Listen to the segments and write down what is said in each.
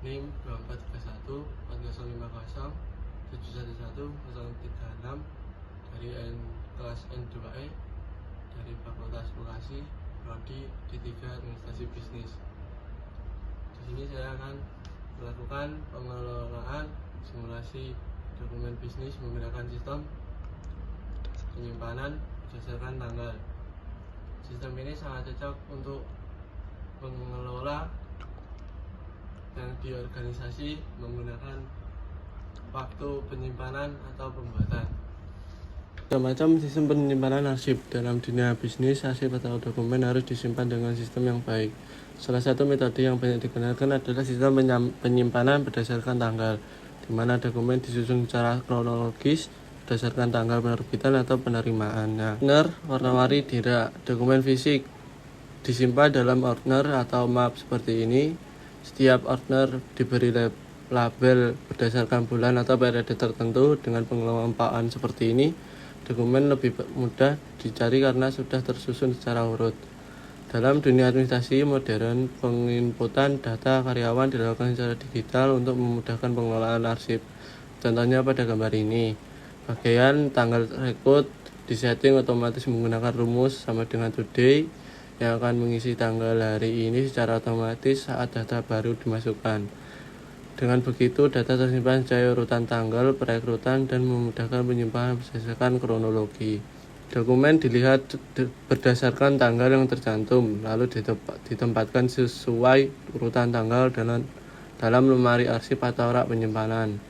NIM 2431 4050 711 036 dari kelas N2E dari Fakultas Vokasi Prodi D3 Administrasi Bisnis. Di sini saya akan melakukan pengelolaan simulasi dokumen bisnis menggunakan sistem penyimpanan berdasarkan tanggal. Sistem ini sangat cocok untuk mengelola yang di organisasi menggunakan waktu penyimpanan atau pembuatan. Macam-macam sistem penyimpanan arsip. Dalam dunia bisnis, arsip atau dokumen harus disimpan dengan sistem yang baik. Salah satu metode yang banyak digunakan adalah sistem penyimpanan berdasarkan tanggal, di mana dokumen disusun secara kronologis berdasarkan tanggal penerbitan atau penerimaannya. Ordner warna-warni tidak. Dokumen fisik disimpan dalam ordner atau map seperti ini. Setiap ordner diberi label berdasarkan bulan atau periode tertentu. Dengan pengelompaan seperti ini, dokumen lebih mudah dicari karena sudah tersusun secara urut. Dalam dunia administrasi modern, penginputan data karyawan dilakukan secara digital untuk memudahkan pengelolaan arsip. Contohnya pada gambar ini. Bagian tanggal rekrut disetting otomatis menggunakan rumus sama dengan today yang akan mengisi tanggal hari ini secara otomatis saat data baru dimasukkan. Dengan begitu, data tersimpan secara urutan tanggal perekrutan dan memudahkan penyimpanan berdasarkan kronologi. Dokumen dilihat berdasarkan tanggal yang tercantum, lalu ditempatkan sesuai urutan tanggal dalam lemari arsip atau rak penyimpanan.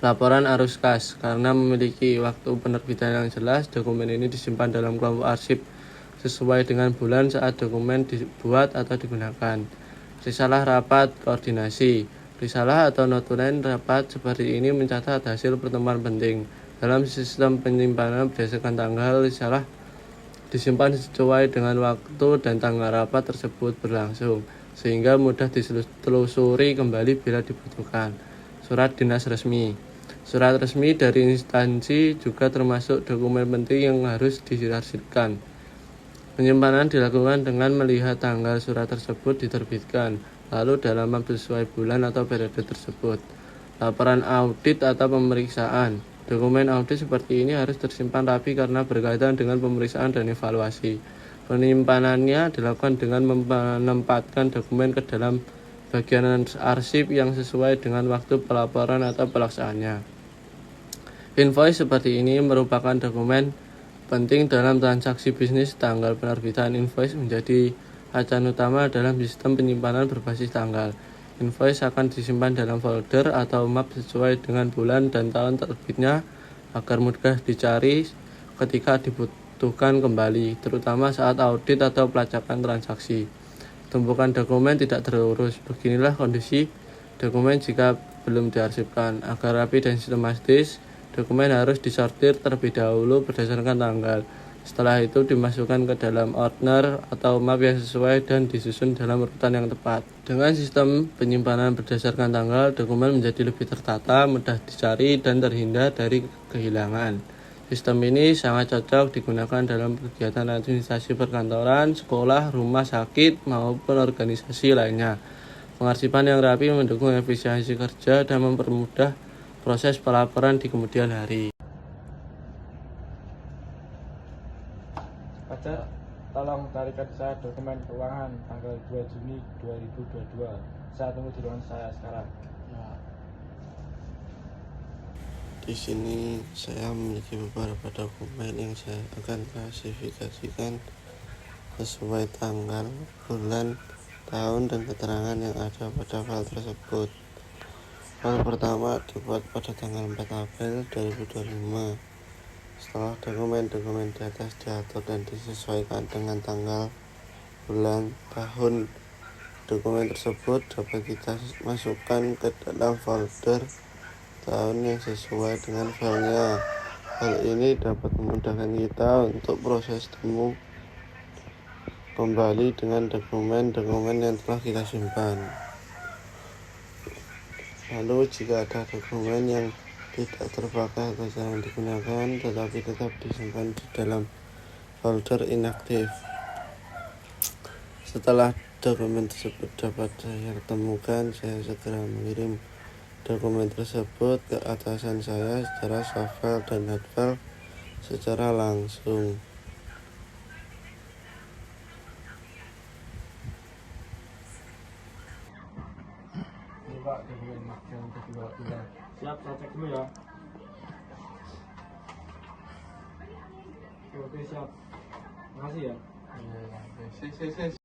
Laporan arus kas. Karena memiliki waktu penerbitan yang jelas, dokumen ini disimpan dalam kelompok arsip sesuai dengan bulan saat dokumen dibuat atau digunakan. Risalah rapat koordinasi. Risalah atau notulen rapat seperti ini mencatat hasil pertemuan penting. Dalam sistem penyimpanan berdasarkan tanggal, risalah disimpan sesuai dengan waktu dan tanggal rapat tersebut berlangsung, sehingga mudah ditelusuri kembali bila dibutuhkan. Surat dinas resmi. Surat resmi dari instansi juga termasuk dokumen penting yang harus diarsipkan. Penyimpanan dilakukan dengan melihat tanggal surat tersebut diterbitkan, lalu dalam map sesuai bulan atau periode tersebut. Laporan audit atau pemeriksaan. Dokumen audit seperti ini harus tersimpan rapi karena berkaitan dengan pemeriksaan dan evaluasi. Penyimpanannya dilakukan dengan menempatkan dokumen ke dalam bagian arsip yang sesuai dengan waktu pelaporan atau pelaksanaannya. Invoice seperti ini merupakan dokumen penting dalam transaksi bisnis. Tanggal penerbitan invoice menjadi acuan utama dalam sistem penyimpanan berbasis tanggal. Invoice akan disimpan dalam folder atau map sesuai dengan bulan dan tahun terbitnya agar mudah dicari ketika dibutuhkan kembali, terutama saat audit atau pelacakan transaksi. Tumpukan dokumen tidak terurus. Beginilah kondisi dokumen jika belum diarsipkan. Agar rapi dan sistematis, dokumen harus disortir terlebih dahulu berdasarkan tanggal. Setelah itu dimasukkan ke dalam ordner atau map yang sesuai dan disusun dalam urutan yang tepat. Dengan sistem penyimpanan berdasarkan tanggal, dokumen menjadi lebih tertata, mudah dicari, dan terhindar dari kehilangan. Sistem ini sangat cocok digunakan dalam kegiatan administrasi perkantoran, sekolah, rumah sakit, maupun organisasi lainnya. Pengarsipan yang rapi mendukung efisiensi kerja dan mempermudah proses pelaporan di kemudian hari. Pajak, tolong carikan saya dokumen keuangan tanggal 2 Juni 2022. Saya tunggu di ruangan saya sekarang. Di sini saya memiliki beberapa dokumen yang saya akan klasifikasikan sesuai tanggal, bulan, tahun, dan keterangan yang ada pada file tersebut. File pertama dibuat pada tanggal 4 April 2025. Setelah dokumen-dokumen di atas diatur dan disesuaikan dengan tanggal, bulan, tahun, dokumen tersebut dapat kita masukkan ke dalam folder tahun yang sesuai dengan filenya. Hal ini dapat memudahkan kita untuk proses temu kembali dengan dokumen-dokumen yang telah kita simpan. Lalu jika ada dokumen yang tidak terpakai atau jarang digunakan tetapi tetap disimpan di dalam folder inaktif, Setelah dokumen tersebut dapat saya temukan, saya segera mengirim dokumen tersebut ke atasan saya secara soft file dan hard file secara langsung. Ini Pak, dokumen yang kedua kita. Siap, saya cek dulu ya. Oke, siap. Makasih ya. Oke,